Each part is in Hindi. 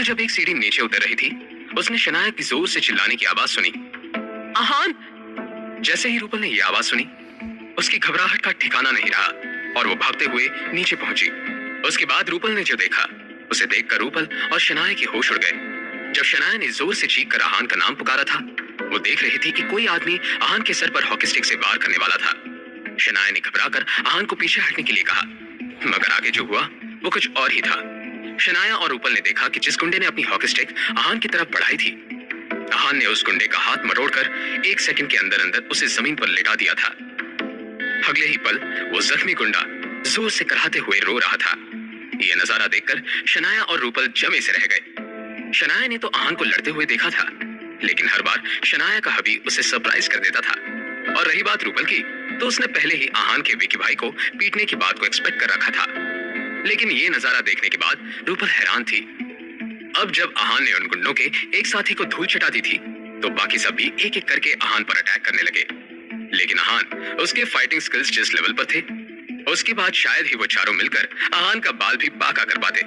रूपल जब एक सीढ़ी नीचे उतर रही थी, उसने शनाया की जोर से चिल्लाने की आवाज सुनी, आहान। जैसे ही रूपल ने यह आवाज सुनी, उसकी घबराहट का ठिकाना नहीं रहा और वो भागते हुए नीचे पहुंची। उसके बाद रूपल ने जो देखा, उसे देखकर रूपल और शनाया के होश उड़ गए। जब शनाया ने जोर से चीख कर आहान का नाम पुकारा था, वो देख रही थी कि कोई आदमी आहान के सर पर हॉकी स्टिक से वार करने वाला था। शनाया ने घबराकर आहान को पीछे हटने के लिए कहा, मगर आगे जो हुआ वो कुछ और ही था। शनाया और रूपल ने देखा कि जिस गुंडे ने अपनी हॉकी स्टिक आहान की तरफ बढ़ाई थी, आहान ने उस गुंडे का हाथ मरोड़कर 1 सेकंड के अंदर अंदर उसे जमीन पर लेटा दिया था। अगले ही पल वो जख्मी गुंडा जोर से कराहते हुए रो रहा था। यह नजारा देखकर शनाया और रूपल जमे से रह गए। शनाया ने तो आहान को लड़ते हुए देखा था, लेकिन हर बार शनाया का हबी उसे सरप्राइज कर देता था। और रही बात रूपल की, तो उसने पहले ही आहान के विकी भाई को पीटने की बात को एक्सपेक्ट कर रखा था। लेकिन ये नजारा देखने के बाद रूपल हैरान थी। अब जब आहान ने उन गुंडों के एक साथी को धूल चटा दी थी, तो बाकी सब भी एक एक करके आहान पर अटैक करने लगे। लेकिन आहान उसके फाइटिंग स्किल्स जिस लेवल पर थे, उसके बाद शायद ही वो चारों मिलकर आहान का बाल भी बाका कर पाते।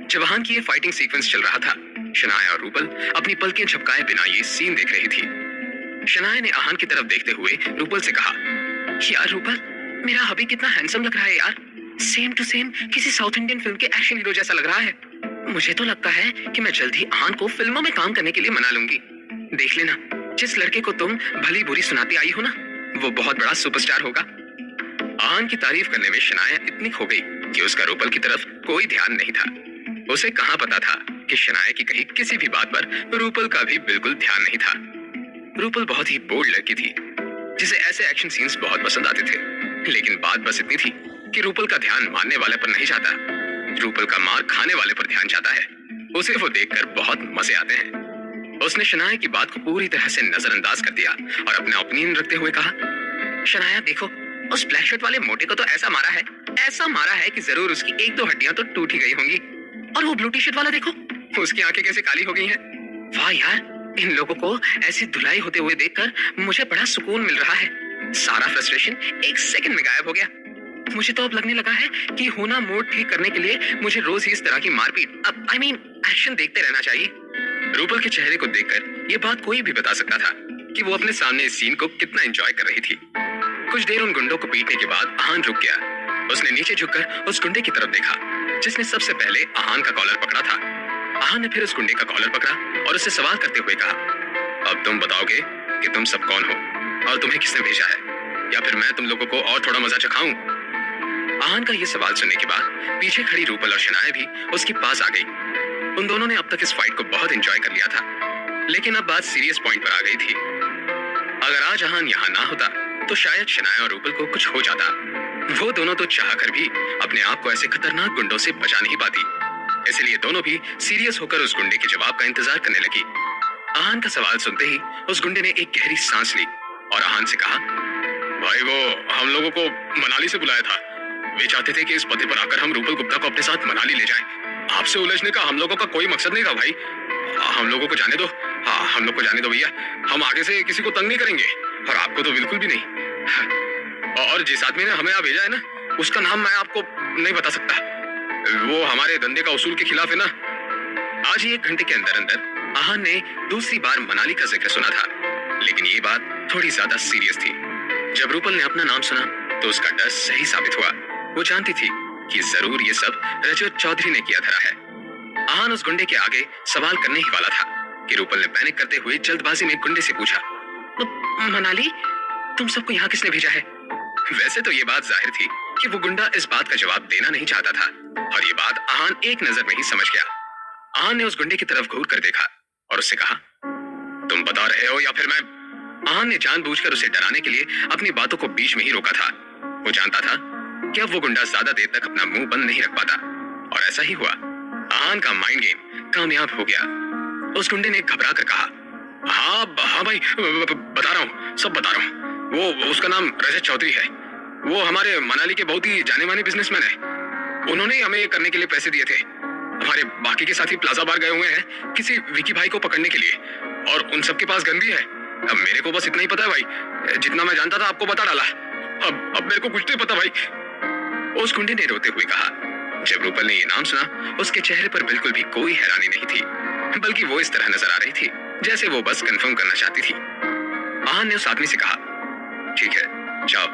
जब आहान की ये फाइटिंग सीक्वेंस चल रहा था, शनाया और रूपल अपनी पलकें झपकाए बिना ये सीन देख रही थी। शनाया ने आहान की तरफ देखते हुए रूपल से कहा, यार रूपल, मेरा हबी कितना हैंडसम लग रहा है यार। सेम टू सेम किसी साउथ इंडियन फिल्म के एक्शन हीरो जैसा लग रहा है। मुझे तो लगता है कि मैं जल्द ही आहान को फिल्मों में काम करने के लिए मना लूंगी। देख लेना, जिस लड़के को तुम भली बुरी सुनाती आई हो ना, वो बहुत बड़ा सुपरस्टार होगा। आहान की तारीफ करने में शनाया इतनी खो गई कि उसका रूपल की तरफ कोई ध्यान नहीं था। उसे कहाँ पता था कि शनाया की कही किसी भी बात पर रूपल का भी बिल्कुल ध्यान नहीं था। रूपल बहुत ही बोल्ड लड़की थी, जिसे ऐसे एक्शन सीन्स बहुत पसंद आते थे। लेकिन बात बस इतनी थी कि रूपल का ध्यान मारने वाले पर नहीं जाता, रूपल का मार खाने वाले पर ध्यान जाता है। उसे वो देखकर बहुत मजे आते हैं। उसने शनाया की बात को पूरी तरह से नजरअंदाज कर दिया और अपना ओपिनियन रखते हुए कहा, शनाया देखो, उस ब्लैक शर्ट वाले मोटे को तो ऐसा मारा है कि जरूर उसकी 1-2 हड्डियां तो टूट ही गई होंगी। और वो ब्लू टी शर्ट वाला देखो, उसकी आंखें कैसे काली हो गई हैं। वाह यार, इन लोगों को ऐसी धुलाई होते हुए देखकर मुझे बड़ा सुकून मिल रहा है। सारा फ्रस्ट्रेशन 1 सेकंड में गायब हो गया। मुझे तो अब लगने लगा है कि होना मूड ठीक करने के लिए मुझे रोज ही इस तरह की मारपीट, एक्शन देखते रहना चाहिए। रूपल के चेहरे को देखकर ये बात कोई भी बता सकता था कि वो अपने सामने इस सीन को कितना एंजॉय कर रही थी। कुछ देर उन गुंडों को पीटने के बाद आहान रुक गया। उसने नीचे झुककर उस गुंडे की तरफ देखा जिसने सबसे पहले आहान का कॉलर पकड़ा था। आहान ने फिर उस गुंडे का कॉलर पकड़ा और उससे सवाल करते हुए कहा, अब तुम बताओगे कि तुम सब कौन हो और तुम्हें किसने भेजा है, या फिर मैं तुम लोगों को और थोड़ा मजा चखाऊं? आहान का ये सवाल सुनने के बाद पीछे खड़ी रूपल और शनाया भी उसके पास आ गई। उन दोनों ने अब तक इस फाइट को बहुत एंजॉय कर लिया था, लेकिन अब बात सीरियस पॉइंट पर आ गई थी। अगर आज आहान यहाँ ना होता तो शायद शनाया और रूपल को कुछ हो जाता। वो दोनों तो चाह कर भी अपने आप को ऐसे खतरनाक गुंडों से बचा नहीं पाती। इसलिए दोनों भी सीरियस होकर उस गुंडे के जवाब का इंतजार करने लगी। आहान का सवाल सुनते ही उस गुंडे ने एक गहरी सांस ली और आहान से कहा, भाई वो हम लोगों को मनाली से बुलाया था। वे चाहते थे कि इस पते पर आकर हम रूपल गुप्ता को अपने साथ मनाली ले जाएं। आपसे उलझने का हम लोगों का कोई मकसद नहीं था भाई। हम लोगों को जाने दो। हाँ, हम लोग को जाने दो भैया। हम आगे से किसी को तंग नहीं करेंगे और आपको तो बिल्कुल भी नहीं। और जिस आदमी ने हमें यहाँ भेजा है ना, उसका नाम मैं आपको नहीं बता सकता। वो हमारे धंधे का उसूल के खिलाफ है ना। आज ही 1 घंटे के अंदर अंदर आहान ने दूसरी बार मनाली का जिक्र सुना था, लेकिन ये बात थोड़ी ज्यादा सीरियस थी। जब रूपल ने अपना नाम सुना तो उसका डर सही साबित हुआ। वो जानती थी कि जरूर ये सब रजत चौधरी ने किया धरा है। आहान उस गुंडे के आगे सवाल करने ही वाला था कि रूपल ने पैनिक करते हुए जल्दबाजी में गुंडे से पूछा, मनाली, तुम सबको यहाँ किसने भेजा है? वैसे तो ये बात जाहिर थी कि वो गुंडा इस बात का जवाब देना नहीं चाहता था, और ये बात आहान एक नजर में ही समझ गया। आहान ने उस गुंडे की तरफ घूर कर देखा और उससे कहा, तुम बता रहे हो या फिर मैं? आहान ने जानबूझकर उसे डराने के लिए अपनी बातों को बीच में ही रोका था। वो जानता था कि अब वो गुंडा ज्यादा देर तक अपना मुंह बंद नहीं रख पाता, और ऐसा ही हुआ। आहान का माइंड गेम कामयाब हो गया। उस गुंडे ने घबरा कर कहा, हाँ भाई, बता रहा हूँ, सब बता रहा हूँ। वो उसका नाम रजत चौधरी है। वो हमारे मनाली के बहुत ही जाने माने बिजनेसमैन है। उन्होंने हमें करने के लिए पैसे दिए थे। हमारे बाकी के साथी प्लाजा बार गए हुए हैं किसी विकी भाई को पकड़ने के लिए, और उन सबके पास गन भी है। अब मेरे को बस इतना ही पता है भाई, जितना मैं जानता था आपको बता डाला। अब मेरे को कुछ नहीं पता भाई। उस गुंडे ने रोते हुए कहा, जब रूपल ने ये नाम सुना, उसके चेहरे पर बिल्कुल भी कोई हैरानी नहीं थी, बल्कि वो इस तरह नजर आ रही थी जैसे वो बस कंफर्म करना चाहती थी। आहान ने उस आदमी से कहा, ठीक है, जाओ,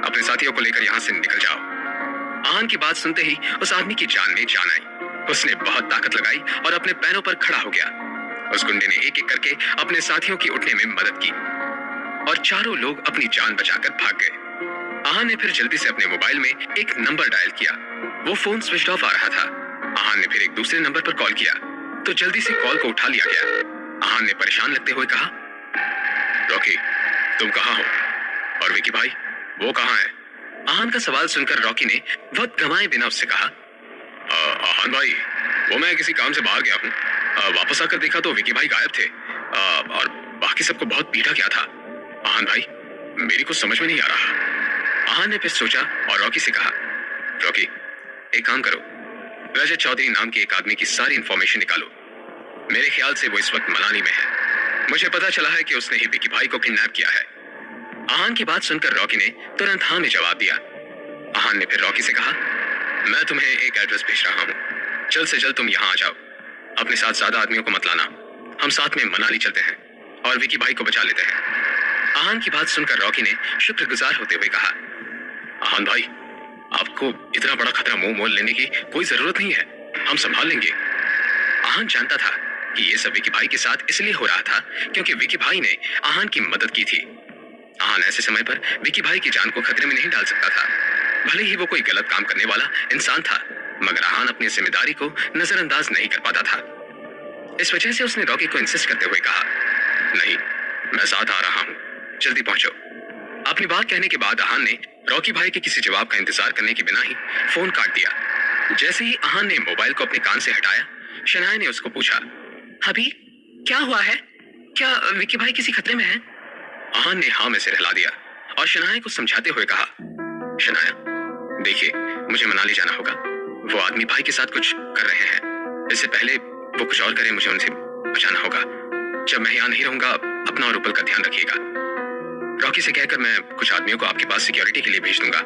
अपने साथियों को लेकर यहाँ से निकल जाओ। आहान की बात सुनते ही उस आदमी की जान में जान आई। उसने बहुत ताकत लगाई और अपने पैरों पर खड़ा हो गया। उस गुंडे ने एक एक करके अपने साथियों की उठने में मदद की और चारों लोग अपनी जान बचाकर भाग गए। आहान ने फिर जल्दी से अपने मोबाइल में एक नंबर डायल किया। वो फोन स्विच ऑफ आ रहा था। आहान ने फिर एक दूसरे नंबर पर कॉल किया तो जल्दी से कॉल को उठा लिया गया। आहान ने परेशान लगते हुए कहा, रॉकी, तुम कहाँ हो? और विकी भाई, वो कहाँ है? आहान का सवाल सुनकर रॉकी ने वक्त गंवाए बिना उससे कहा, आहान भाई, वो मैं किसी काम से बाहर गया हूँ। वापस आकर देखा तो विकी भाई गायब थे और बाकी सबको बहुत पीटा गया था। आहान भाई, मेरी कुछ समझ में नहीं आ रहा। आहान ने फिर सोचा और रॉकी से कहा, रॉकी, एक काम करो, रजत चौधरी नाम के एक आदमी की सारी इंफॉर्मेशन निकालो। मेरे ख्याल से वो इस वक्त मनाली में है। मुझे पता चला है कि उसने ही विकी भाई को किडनैप किया है। आहान की बात सुनकर रॉकी ने तुरंत हाँ में जवाब दिया। आहान ने फिर रॉकी से कहा, मैं तुम्हें एक एड्रेस भेज रहा हूँ, जल्द से जल्द तुम यहाँ आ जाओ। अपने साथ ज्यादा आदमियों को मत लाना। हम साथ में मनाली चलते हैं और विकी भाई को बचा लेते हैं। आहान की बात सुनकर रॉकी ने शुक्रगुजार होते हुए कहा, आहान भाई, आपको इतना बड़ा खतरा मुंह मोल लेने की कोई जरूरत नहीं है, हम संभाल लेंगे। आहान जानता था कि ये सब विकी भाई के साथ इसलिए हो रहा था क्योंकि विकी भाई ने आहान की मदद की थी। आहान ऐसे समय पर विकी भाई की जान को खतरे में नहीं डाल सकता था। भले ही वो कोई गलत काम करने वाला इंसान था, मगर आहान अपनी जिम्मेदारी को नजरअंदाज नहीं कर पाता था। इस वजह से उसने रॉकी को इंसिस्ट करते हुए कहा, नहीं, मैं साथ आ रहा हूँ, जल्दी पहुंचो। अपनी बात कहने के बाद आहान ने रॉकी भाई के किसी जवाब का इंतजार करने के बिना ही फोन काट दिया। जैसे ही आहान ने मोबाइल को अपने कान से हटाया, शनाया ने उसको पूछा, अभी क्या हुआ है? क्या विकी भाई किसी खतरे में है? आहान ने हाँ में सिर हिला दिया और शनाया को समझाते हुए कहा, शनाया, देखिए, मुझे मनाली जाना होगा। वो आदमी भाई के साथ कुछ कर रहे हैं। इससे पहले वो कुछ और करे, मुझे उनसे बचाना होगा। जब मैं यहाँ नहीं रहूंगा, अपना और रूपल का ध्यान रखिएगा। रॉकी से कहकर मैं कुछ आदमियों को आपके पास सिक्योरिटी के लिए भेज दूंगा।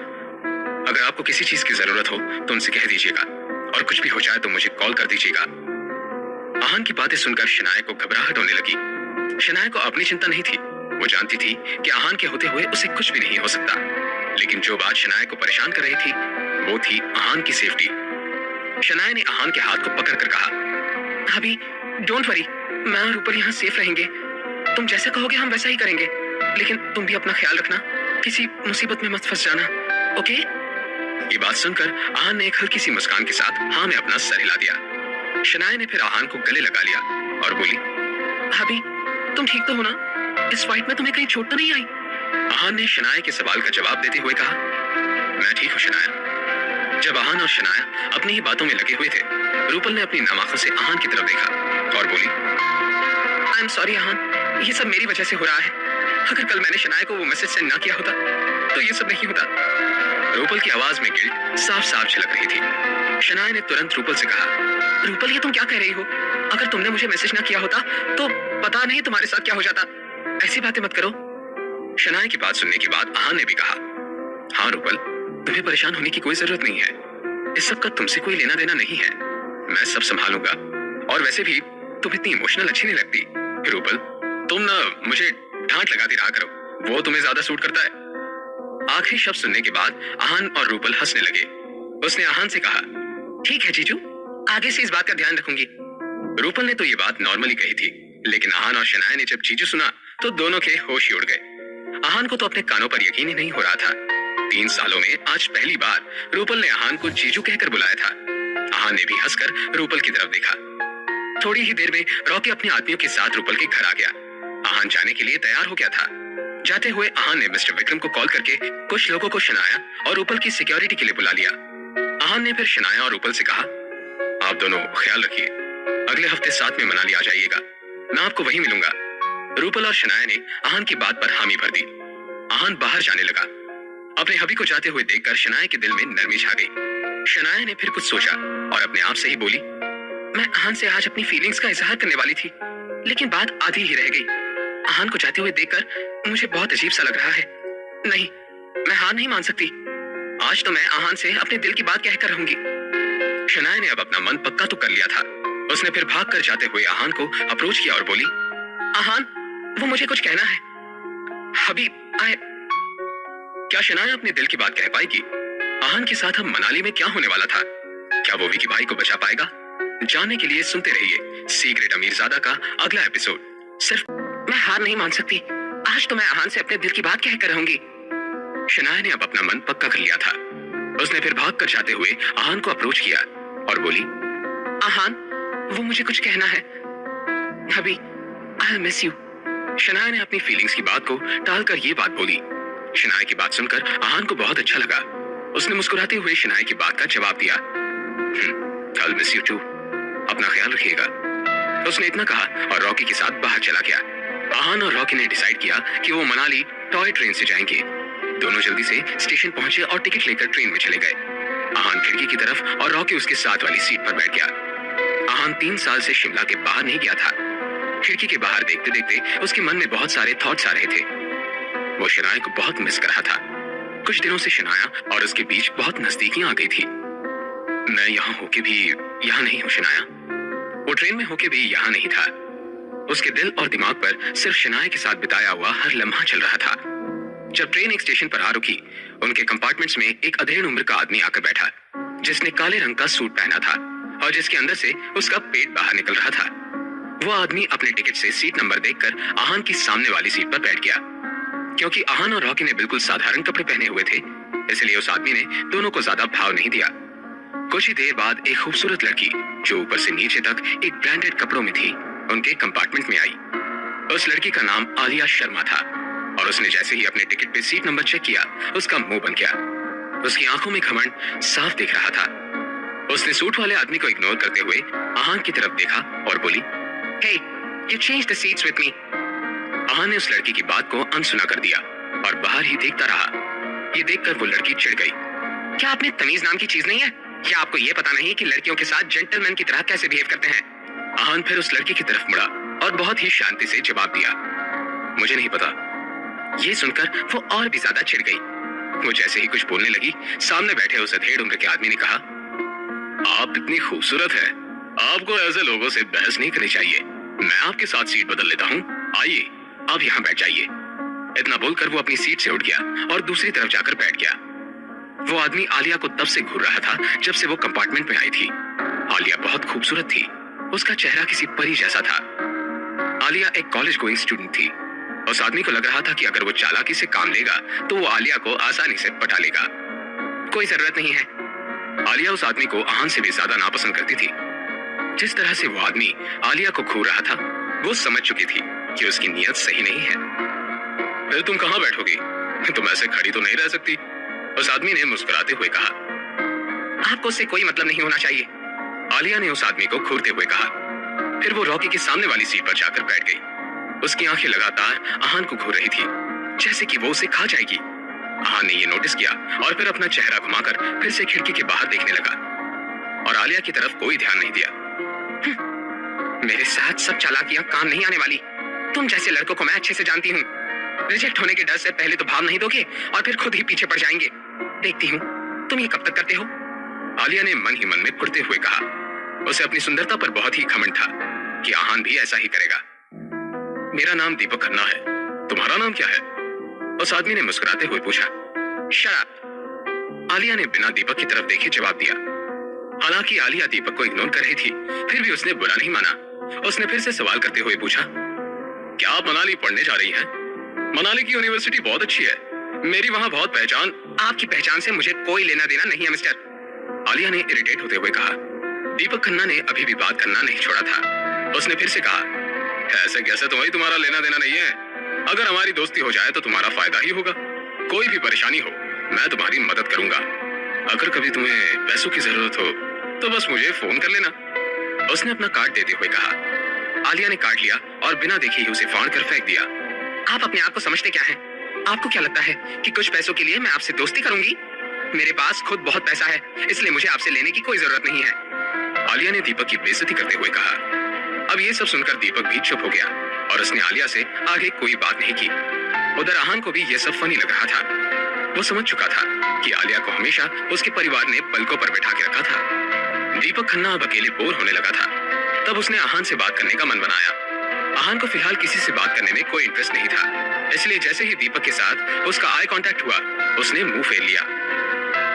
अगर आपको किसी चीज की जरूरत हो तो उनसे कह दीजिएगा और कुछ भी हो जाए तो मुझे कॉल कर दीजिएगा। आहान की बातें सुनकर शनाया को घबराहट होने लगी। शनाया को अपनी चिंता नहीं थी। वो जानती थी कि आहान के होते हुए उसे कुछ भी नहीं हो सकता, लेकिन जो बात शनाया को परेशान कर रही थी वो थी आहान की सेफ्टी। शनाया ने आहान के हाथ को पकड़कर कहा, अभी डोंट वरी, मैं और रूपल यहाँ सेफ रहेंगे। तुम जैसा कहोगे हम वैसा ही करेंगे, लेकिन तुम भी अपना ख्याल रखना, किसी मुसीबत में मत फंस जाना, ओके? ये बात सुनकर आहान ने एक हल्की सी मुस्कान के साथ हाँ में अपना सर हिला दिया। शनाया ने फिर आहान को गले लगा लिया और बोली, अभी तुम ठीक तो हो ना? इस फाइट में तुम्हें कहीं चोट तो नहीं आई? आहान ने शनाया के सवाल का जवाब देते हुए कहा, मैं ठीक हूँ शनाया। जब आहान और शनाया अपनी ही बातों में लगे हुए थे, रूपल ने अपनी नम आंखों से आहान की तरफ देखा और बोली, आई एम सॉरी आहान, ये सब मेरी वजह से हो रहा है। अगर कल मैंने शनाया को वो मैसेज सेंड ना किया होता तो ये सब नहीं होता। रूपल की आवाज में गिल्ट साफ साफ झलक रही थी। शनाया ने तुरंत रूपल से कहा, रूपल, ये तुम क्या कह रही हो? अगर तुमने मुझे मैसेज ना किया होता तो पता नहीं तुम्हारे साथ क्या हो जाता। ऐसी बातें मत करो। शनाया की बात सुनने के बाद आहान ने भी कहा, हाँ रूपल, तुम्हें परेशान होने की कोई जरूरत नहीं है। इस सब का तुमसे कोई लेना देना नहीं है। मैं सब संभालूंगा। और वैसे भी तुम इतनी इमोशनल अच्छी नहीं लगती। रूपल, तुम ना मुझे डांट लगाती रहा करो, वो तुम्हें ज्यादा सूट करता है। आखिरी शब्द सुनने के बाद आहान और रूपल हंसने लगे। उसने आहान से कहा, ठीक है जीजू, आगे से इस बात का ध्यान रखूंगी। रूपल ने तो ये बात नॉर्मली कही थी, लेकिन आहान और शनाया ने जब जीजू सुना तो दोनों के होश ही उड़ गए। आहान को तो अपने कानों पर यकीन ही नहीं हो रहा था। 3 सालों में आज पहली बार रूपल ने आहान को जीजू कहकर बुलाया था। आहान ने भी हंसकर रूपल की तरफ देखा। थोड़ी ही देर में रॉकी अपने आदमियों के साथ रूपल के घर आ गया। आहान जाने के लिए तैयार हो गया था। जाते हुए आहान ने मिस्टर विक्रम को कॉल करके कुछ लोगों को शनाया और रूपल की सिक्योरिटी के लिए बुला लिया। आहान ने फिर शनाया और रूपल से कहा, आप दोनों ख्याल रखिए, अगले हफ्ते साथ में मनाली आ जाइएगा, मैं आपको वहीं मिलूंगा। रूपल और शनाया ने आहान की बात पर हामी भर दी। आहान बाहर जाने लगा। अपने हबी को जाते हुए देखकर शनाया के दिल में नरमी छा गई। शनाया ने फिर कुछ सोचा और अपने आप से ही बोली, मैं आहान से आज अपनी फीलिंग्स का इजहार करने वाली थी, लेकिन बात आधी ही रह गई। आहान को जाते हुए देखकर मुझे बहुत अजीब सा लग रहा है। नहीं, मैं हार नहीं मान सकती। आज तो मैं आहान से अपने दिल की बात कहकर रहूंगी। शनाया ने अब अपना मन पक्का तो कर लिया था। उसने फिर भाग कर जाते हुए आहान को अप्रोच किया और बोली, आहान, वो मुझे कुछ कहना है। अभी आए। क्या शनाया अपने दिल की बात कह पाएगी? आहान के साथ अब मनाली में क्या होने वाला था? क्या वो विकी भाई को बचा पाएगा? जानने के लिए सुनते रहिए सीक्रेट अमीरजादा का अगला एपिसोड। सिर्फ मैं हार नहीं मान सकती, आज तो मैं आहान से अपने दिल की बात कहकर रहूंगी। शनाया ने अब अपना मन पक्का कर लिया था। उसने फिर भाग कर जाते हुए आहान को अप्रोच किया और बोली, आहान, वो मुझे कुछ कहना है। अभी आई मिस यू। शनाया ने अपनी फीलिंग्स की बात को टालकर ये बात बोली। शनाया की बात सुनकर आहान को बहुत अच्छा लगा। उसने मुस्कुराते हुए शनाया की बात का जवाब दिया, आई मिस यू टू, अपना ख्याल रखिएगा। उसने इतना कहा और रॉकी के साथ बाहर चला गया। आहान और रॉकी ने डिसाइड किया कि वो मनाली टॉय ट्रेन से जाएंगे। दोनों जल्दी से स्टेशन पहुंचे और टिकट लेकर ट्रेन में चले गए। आहान खिड़की की तरफ और रॉकी उसके साथ वाली सीट पर बैठ गया। आहान 3 साल से शिमला के बाहर नहीं गया था। खिड़की के बाहर देखते देखते उसके मन में बहुत सारे थॉट्स आ रहे थे। वो शनाया को बहुत मिस कर रहा था। कुछ दिनों से शनाया और उसके बीच बहुत नजदीकियां आ गई थी। मैं यहाँ होके भी यहाँ नहीं हूँ शनाया। वो ट्रेन में होके भी यहाँ नहीं था। उसके दिल और दिमाग पर सिर्फ शनाया के साथ बिताया हुआ हर लम्हा चल रहा था। जब ट्रेन एक स्टेशन पर आ रुकी, उनके कंपार्टमेंट्स में एक अधेड़ उम्र का आदमी आकर बैठा, जिसने काले रंग का सूट पहना था और जिसके अंदर से उसका पेट बाहर निकल रहा था। वो आदमी अपने टिकट से सीट नंबर देखकर आहान की सामने वाली सीट पर बैठ गया। क्योंकि आहान और रॉकी ने बिल्कुल साधारण कपड़े पहने हुए थे, इसलिए उस आदमी ने दोनों को ज्यादा भाव नहीं दिया। कुछ ही देर बाद एक खूबसूरत लड़की जो ऊपर से नीचे तक एक ब्रांडेड कपड़ों में थी, उनके कंपार्टमेंट में आई। उस लड़की का नाम आलिया शर्मा था और उसने जैसे ही अपने टिकट पे सीट नंबर चेक किया, उसका मुंह बन गया। उसकी आंखों में घमंड साफ दिख रहा था। उसने सूट वाले आदमी को इग्नोर करते हुए आहान की तरफ देखा और बोली, Hey, you changed the seats with me. आहान ने उस लड़की की बात को अनसुना कर दिया और बाहर ही देखता रहा। ये देखकर वो लड़की चिढ़ गई। क्या आपने तमीज नाम की चीज नहीं है? क्या आपको ये पता नहीं कि लड़कियों के साथ जेंटलमैन की तरह कैसे बिहेव करते हैं? आहान फिर उस लड़की की तरफ मुड़ा और बहुत ही शांति से जवाब दिया, मुझे नहीं पता। ये सुनकर वो और भी ज्यादा चिढ़ गई। वो जैसे ही कुछ बोलने लगी, सामने बैठे उस अधेड़ उम्र के आदमी ने कहा, आप इतनी खूबसूरत है, आपको ऐसे लोगों से बहस नहीं करनी चाहिए। मैं आपके साथ सीट बदल लेता हूँ, आइए आप यहाँ बैठ जाइए। इतना बोलकर वो अपनी सीट से उठ गया और दूसरी तरफ जाकर बैठ गया। वो आदमी आलिया को तब से घूर रहा था जब से वो कंपार्टमेंट में आई थी। आलिया बहुत खूबसूरत थी। उसका चेहरा किसी परी जैसा था। आलिया एक कॉलेज गोइंग स्टूडेंट थी। उस आदमी को लग रहा था कि अगर वो चालाकी से काम लेगा तो वो आलिया को आसानी से पटा लेगा। कोई जरूरत नहीं है। आलिया उस आदमी को आहान से भी ज्यादा नापसंद करती थी। जिस तरह से वो आदमी आलिया को घूर रहा था, वो समझ चुकी थी कि उसकी नीयत सही नहीं है। फिर तुम कहाँ बैठोगी? तुम ऐसे खड़ी तो नहीं रह सकती। उस आदमी ने मुस्कुराते हुए कहा, आपको उससे कोई मतलब नहीं होना चाहिए। आलिया ने उस आदमी को घूरते हुए कहा। फिर वो रॉकी के सामने वाली सीट पर जाकर बैठ गई। उसकी आंखें लगातार आहान को घूर रही थी, जैसे कि वो उसे खा जाएगी। आहान ने ये नोटिस किया और फिर अपना चेहरा घुमाकर फिर से खिड़की के बाहर देखने लगा और आलिया की तरफ कोई ध्यान नहीं दिया। मेरे साथ सब चालाकियां काम नहीं आने वाली। तुम जैसे लड़कों को मैं अच्छे से जानती हूँ। रिजेक्ट होने के डर से पहले तो भाव नहीं दोगे और फिर खुद ही पीछे पड़ जाएंगे। देखती हूँ तुम ये कब तक करते हो। आलिया ने मन ही मन में कुड़ते हुए कहा। उसे अपनी सुंदरता पर बहुत ही घमंड था कि आहान भी ऐसा ही करेगा। मेरा नाम दीपक खन्ना है, तुम्हारा नाम क्या है? उस आदमी ने मुस्कुराते हुए पूछा। Shut up. आलिया ने बिना दीपक की तरफ देखे जवाब दिया। हालांकि आलिया दीपक को इग्नोर कर रही थी, फिर भी उसने बुरा नहीं माना। उसने फिर से सवाल करते हुए पूछा, क्या आप मनाली पढ़ने जा रही हैं? मनाली की यूनिवर्सिटी बहुत अच्छी है, मेरी वहां बहुत पहचान। आपकी पहचान से मुझे कोई लेना देना नहीं है मिस्टर। आलिया ने इरिटेट होते हुए कहा। दीपक खन्ना ने अभी भी बात करना नहीं छोड़ा था। उसने फिर से कहा, ऐसे कैसे तुम्हारा लेना देना नहीं है? अगर हमारी दोस्ती हो जाए तो तुम्हारा फायदा ही होगा। कोई भी परेशानी हो मैं तुम्हारी मदद करूंगा। अगर कभी तुम्हें पैसों की जरूरत हो तो बस मुझे फोन कर लेना। उसने अपना कार्ड देते हुए कहा। आलिया ने कार्ड लिया और बिना देखे ही उसे फाड़ कर फेंक दिया। आप अपने आप को समझते क्या हैं? आपको क्या लगता है कि कुछ पैसों के लिए मैं आपसे दोस्ती करूंगी? मेरे पास खुद बहुत पैसा है, इसलिए मुझे आपसे लेने की कोई जरूरत नहीं है। आलिया ने दीपक की बेइज्जती करते हुए कहा। अब ये सब सुनकर दीपक भी चुप हो गया और उसने आलिया से आगे कोई बात नहीं की। उधर आहान को भी ये सब फनी लग रहा था। वो समझ चुका था कि आलिया को हमेशा उसके परिवार ने पलकों पर बैठा के रखा था। दीपक खन्ना अब अकेले बोर होने लगा था। तब उसने आहान से बात करने का मन बनाया। आहान को फिलहाल किसी से बात करने में कोई इंटरेस्ट नहीं था, इसलिए जैसे ही दीपक के साथ उसका आई कांटेक्ट हुआ, उसने मुंह फेर लिया।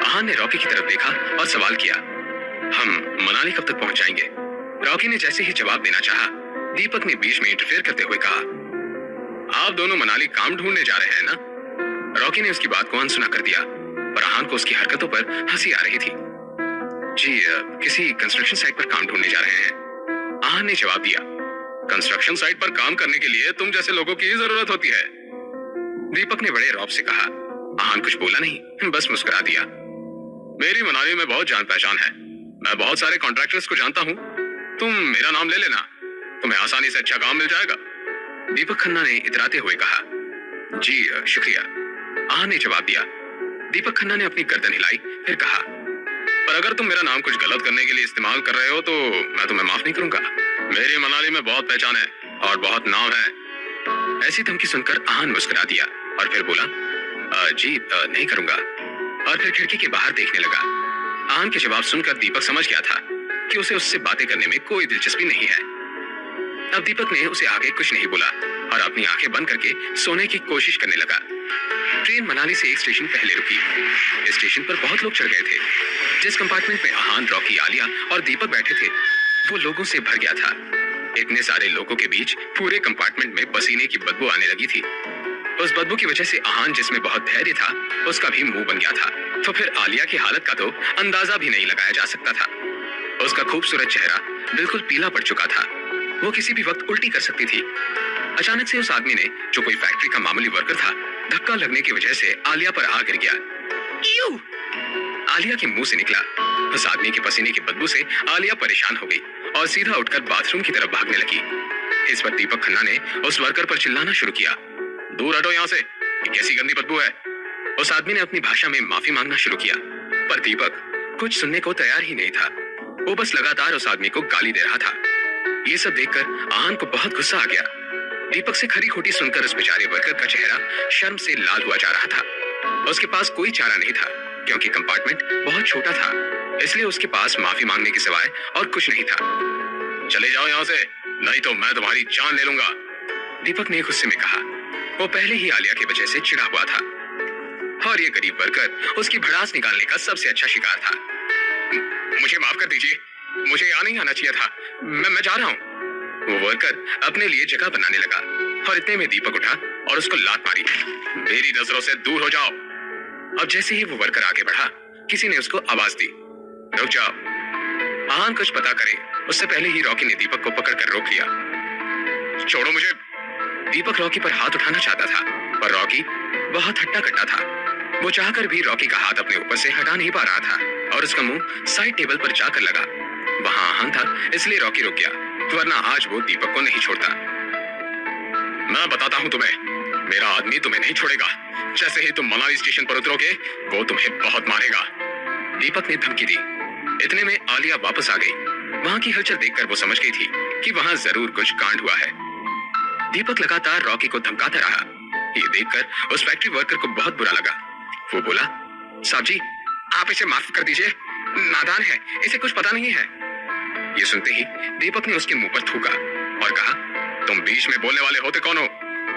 आहान ने रॉकी की तरफ देखा और सवाल किया, हम मनाली कब तक पहुंच जाएंगे? रॉकी ने जैसे ही जवाब देना चाहा, दीपक ने बीच में इंटरफेयर करते हुए कहा, आप दोनों मनाली काम ढूंढने जा रहे हैं ना? रॉकी ने उसकी बात को अनसुना कर दिया, पर आहान को उसकी हरकतों पर हंसी आ रही थी। जी किसी कंस्ट्रक्शन साइट पर काम ढूंढने जा रहे हैं, आहान ने जवाब दिया। कंस्ट्रक्शन साइट पर काम करने के लिए तुम जैसे लोगों की जरूरत होती है, दीपक ने बड़े रौब से कहा। आहान कुछ बोला नहीं, बस मुस्कुरा दिया। मेरी मनाली में बहुत जान पहचान है, मैं बहुत सारे कॉन्ट्रैक्टर्स को जानता हूँ, तुम मेरा नाम ले लेना, तुम्हें आसानी से अच्छा काम मिल जाएगा, दीपक खन्ना ने इतराते हुए कहा। जी शुक्रिया, आहान ने जवाब दिया। दीपक खन्ना ने अपनी गर्दन हिलाई, फिर कहा, पर अगर तुम मेरा नाम कुछ गलत करने के लिए इस्तेमाल कर रहे हो तो मैं तुम्हें माफ नहीं करूंगा। मेरी मनाली में बहुत पहचान है और बहुत नाम है। ऐसी धमकी सुनकर आहान मुस्कुरा दिया और फिर बोला, जी नहीं करूंगा, और फिर खिड़की के बाहर देखने लगा। आहान के जवाब सुनकर दीपक समझ गया था कि उसे उससे बातें करने में कोई दिलचस्पी नहीं है। अब दीपक ने उसे आगे कुछ नहीं बोला और अपनी आंखें बंद करके सोने की कोशिश करने लगा। ट्रेन मनाली से एक स्टेशन पहले रुकी। इस स्टेशन पर बहुत लोग चढ़ गए थे। जिस कंपार्टमेंट में आहान, रॉकी, आलिया और दीपक बैठे थे, वो लोगों से भर गया था। इतने सारे लोगों के बीच पूरे कंपार्टमेंट में पसीने की बदबू आने लगी थी। उस बदबू की वजह से आहान, जिसमें बहुत धैर्य था, उसका भी मुंह बन गया था। तो फिर आलिया की हालत का तो अंदाजा भी नहीं लगाया जा सकता था। उसका खूबसूरत चेहरा बिल्कुल पीला पड़ चुका था, वो किसी भी वक्त उल्टी कर सकती थी। अचानक से उस आदमी ने, जो कोई फैक्ट्री का मामूली वर्कर था, धक्का लगने की वजह से आलिया पर आ गिर गया। ईयू! आलिया के मुंह से निकला। उस आदमी के पसीने की बदबू से आलिया परेशान हो गई और सीधा उठकर बाथरूम की तरफ भागने लगी। इस पर दीपक खन्ना ने उस वर्कर पर चिल्लाना शुरू किया, दूर हटो यहाँ से, ये कैसी गंदी बदबू है। उस आदमी ने अपनी भाषा में माफी मांगना शुरू किया, पर दीपक कुछ सुनने को तैयार ही नहीं था। वो बस लगातार उस आदमी को गाली दे रहा था। ये सब देखकर आहान को बहुत गुस्सा आ गया। दीपक से खरी खोटी सुनकर उस बेचारे वर्कर का चेहरा शर्म से लाल हुआ जा रहा था। उसके पास कोई चारा नहीं था, क्योंकि कंपार्टमेंट बहुत छोटा था, इसलिए उसके पास माफी मांगने के सिवाय और कुछ नहीं था। चले जाओ यहाँ से, नहीं तो मैं तुम्हारी जान ले लूंगा, दीपक ने गुस्से में कहा। वो पहले ही आलिया की वजह से चिढ़ा हुआ था और ये गरीब वर्कर उसकी भड़ास निकालने का सबसे अच्छा शिकार था। मुझे माफ कर दीजिए, मुझे यहाँ नहीं आना चाहिए था, मैं जा रहा हूँ। वो वर्कर अपने लिए जगह बनाने लगा और इतने में दीपक उठा और उसको लात मारी। मेरी नजरों से दूर हो जाओ। अब जैसे ही वो वर्कर आगे बढ़ा, किसी ने उसको आवाज दी, रुक जाओ। आहान कुछ पता करे उससे पहले ही रॉकी ने दीपक को पकड़कर रोक लिया। छोड़ो मुझे। दीपक रॉकी पर हाथ उठाना चाहता था, पर रॉकी बहुत हट्टा कट्टा था। वो चाहकर भी रॉकी का हाथ अपने ऊपर से हटा नहीं पा रहा था और उसका मुंह साइड टेबल पर जाकर लगा। वहां आहान था, इसलिए रॉकी रुक गया, वरना आज वो दीपक को नहीं छोड़ता। मैं बताता हूं तुम्हें, मेरा आदमी तुम्हें नहीं छोड़ेगा। जैसे ही तुम मनाली स्टेशन पर उतरोगे, वो तुम्हें बहुत मारेगा, दीपक ने धमकी दी। इतने में आलिया वापस आ गई। वहां की हलचल देखकर वो समझ गई थी कि वहां जरूर कुछ कांड हुआ है। दीपक लगातार रॉकी को धमकाता रहा। ये देखकर उस फैक्ट्री वर्कर को बहुत बुरा लगा। वो बोला, साहब जी, आप इसे माफ कर दीजिए, नादान है, इसे कुछ पता नहीं है। ये सुनते ही दीपक ने उसके मुंह पर थूका और कहा, तुम बीच में बोलने वाले होते कौन हो?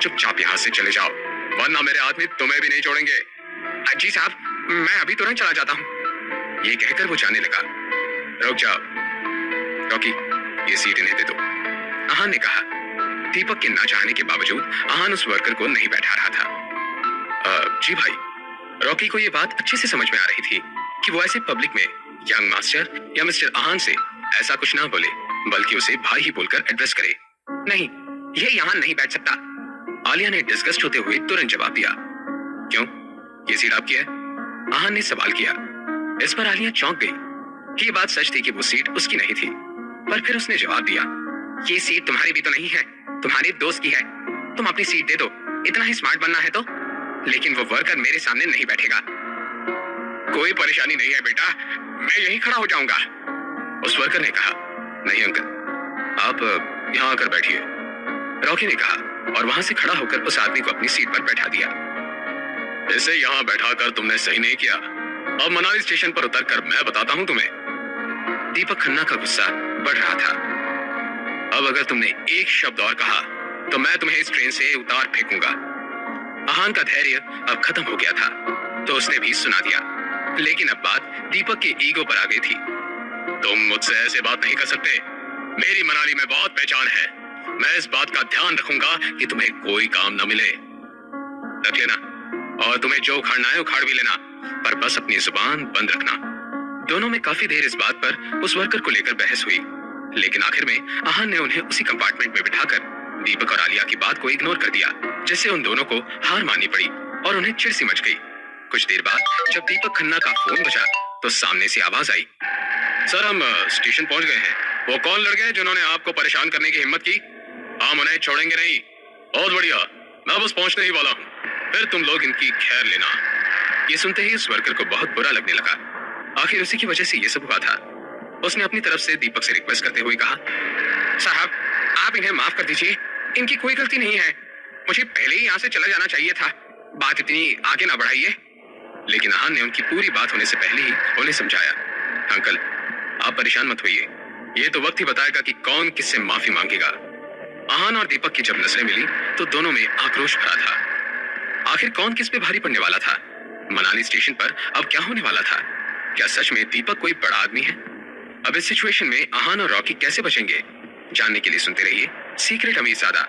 चुपचाप यहाँ से चले जाओ, वरना मेरे आदमी तुम्हें भी नहीं छोड़ेंगे। जी साहब, मैं अभी तुरंत चला जाता हूँ, ये कहकर वो जाने लगा। रुक जाओ रॉकी, ये सीट इन्हें दे दो, आहान ने कहा। दीपक के ना चाहने के बावजूद आहान उस वर्कर को नहीं बैठा रहा था। जी भाई। रॉकी को ये बात अच्छे से समझ में आ रही थी कि वो ऐसे पब्लिक में यंग मास्टर या मिस्टर आहान से ऐसा कुछ ना बोले, बल्कि उसे भाई ही बोलकर एड्रेस करे। नहीं, ये यहाँ नहीं बैठ सकता, आलिया ने डिस्गस्ट होते हुए तुरंत जवाब दिया। क्यों, ये सीट आपकी है? आहान ने सवाल किया। इस पर आलिया चौंक गई। ये बात सच थी कि वो सीट उसकी नहीं थी, पर फिर उसने जवाब दिया, ये सीट तुम्हारी भी तो नहीं है, तुम्हारे दोस्त की है, तुम अपनी सीट दे दो, इतना ही स्मार्ट बनना है तो। लेकिन वो वर्कर मेरे सामने नहीं बैठेगा। कोई परेशानी नहीं है बेटा, मैं यहीं खड़ा हो जाऊंगा, उस वर्कर ने कहा। नहीं अंकल, आप यहाँ आकर बैठिए, रॉकी ने कहा और वहां से खड़ा होकर उस आदमी को अपनी सीट पर बैठा दिया। इसे यहाँ बैठाकर तुमने सही नहीं किया। अब मनाली स्टेशन पर उतरकर मैं बताता हूँ तुम्हें। दीपक खन्ना का गुस्सा बढ़ रहा था। अब अगर तुमने एक शब्द और कहा तो मैं तुम्हें इस ट्रेन से उतार फेंकूंगा। आहान का धैर्य अब खत्म हो गया था तो उसने भी सुना दिया, लेकिन अब बात दीपक के ईगो पर आ गई थी। तुम मुझसे ऐसे बात नहीं कर सकते। मेरी मनाली में बहुत पहचान है। मैं इस बात का ध्यान रखूंगा कि तुम्हें कोई काम न मिले। रख लेना, और तुम्हें जो उखाड़ना है उखाड़ भी लेना, पर बस अपनी जुबान बंद रखना। दोनों में काफी देर इस बात पर उस वर्कर को लेकर बहस हुई, लेकिन आखिर में आहान ने उन्हें उसी कंपार्टमेंट में बिठाकर दीपक और आलिया की बात को इग्नोर कर दिया, जिससे उन दोनों को हार माननी पड़ी और उन्हें चिढ़ सी मच गई। कुछ देर बाद जब दीपक खन्ना का फोन बजा तो सामने से आवाज आई, सर हम स्टेशन पहुंच गए हैं। वो कौन लड़के जिन्होंने आपको परेशान करने की हिम्मत की? हम उन्हें छोड़ेंगे नहीं। बहुत बढ़िया, मैं बस पहुंचने ही वाला हूँ, फिर तुम लोग इनकी खैर लेना। ये सुनते ही उस वर्कर को बहुत बुरा लगने लगा। आखिर उसी की वजह से ये सब हुआ था। उसने अपनी तरफ से दीपक से रिक्वेस्ट करते हुए कहा, साहब आप इन्हें माफ कर दीजिए, इनकी कोई गलती नहीं है। मुझे पहले ही यहाँ से चला जाना चाहिए था, बात इतनी आगे ना बढ़ाइए। लेकिन आहान ने उनकी पूरी बात होने से पहले ही उन्हें समझाया, अंकल आप परेशान मत होइए, ये तो वक्त ही बताएगा कि कौन किससे माफी मांगेगा। आहान और दीपक की जब नजरें मिली तो दोनों में आक्रोश भरा था। आखिर कौन किस पे भारी पड़ने वाला था? मनाली स्टेशन पर अब क्या होने वाला था? क्या सच में दीपक कोई बड़ा आदमी है? अब इस सिचुएशन में आहान और रॉकी कैसे बचेंगे? जानने के लिए सुनते रहिए सीक्रेट अमीरजादा।